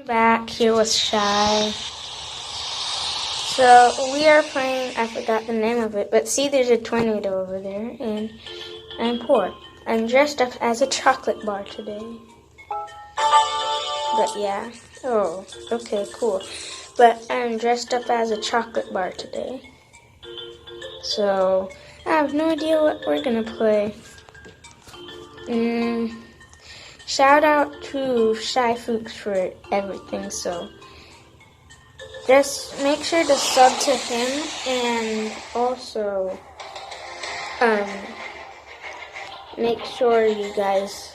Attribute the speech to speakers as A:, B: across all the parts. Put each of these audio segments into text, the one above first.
A: Back here with Shy. So we are playing, I forgot the name of it, but see there's a tornado over there and I'm poor. I'm dressed up as a chocolate bar today. But yeah, oh, okay, cool. But I'm dressed up as a chocolate bar today. So I have no idea what we're gonna play. Shout out to Shy Fuchs for everything, so just make sure to sub to him and also make sure you guys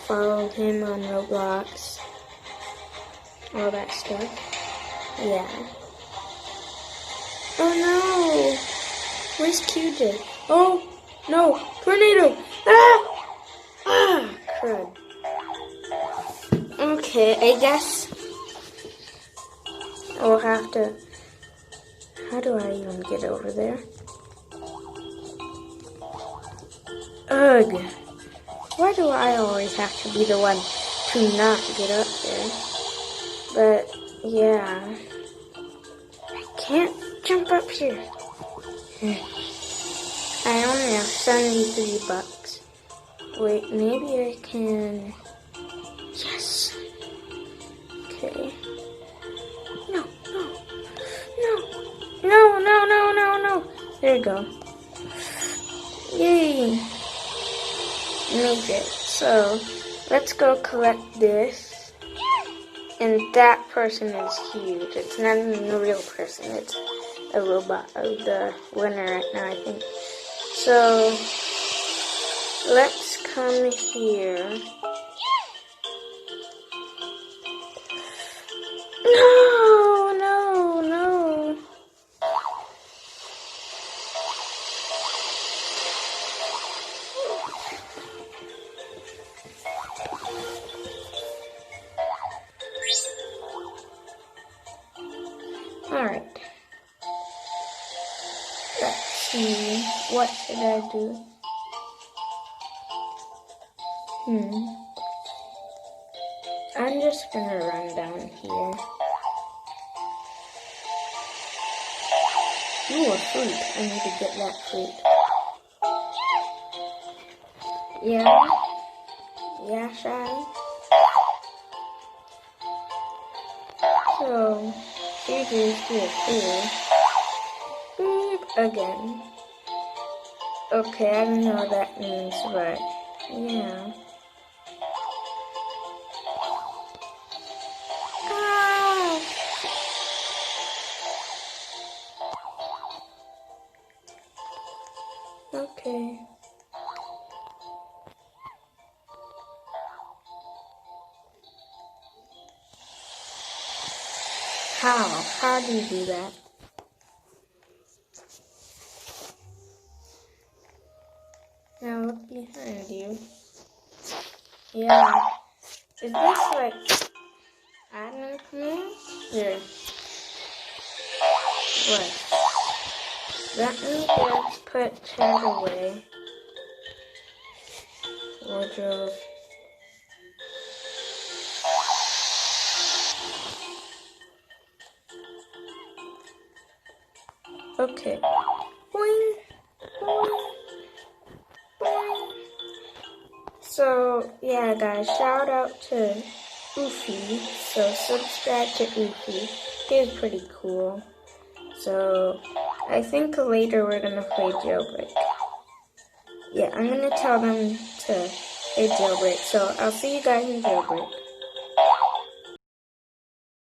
A: follow him on Roblox, all that stuff. Yeah. Oh no! Where's QJ? Oh no! Tornado! Ah! Ah! Crud. Okay, I guess I'll have to. How do I even get over there? Ugh. Why do I always have to be the one to not get up there? But, yeah. I can't jump up here. I only have 73 bucks. Wait, maybe I can... Yes! Okay. No. There you go. Yay! Made it. So, let's go collect this. And that person is huge. It's not even a real person. It's a robot of the winner right now, I think. So, let's come here. No. Alright. Let's see. What should I do? I'm just gonna run down here. Ooh, a fruit. I need to get that fruit. Yeah, Shy. So, here's here. Beep again. Okay, I don't know what that means, but yeah. Ah! Okay. How do you do that? Now look behind you. Yeah. Is this like admin command? Here. What? Let me just put chat away. Wardrobe. Okay. Boing. So, yeah, guys, shout out to Oofy. So, subscribe to Oofy. He's pretty cool. So, I think later we're gonna play Jailbreak. Yeah, I'm gonna tell them to play Jailbreak. So, I'll see you guys in Jailbreak.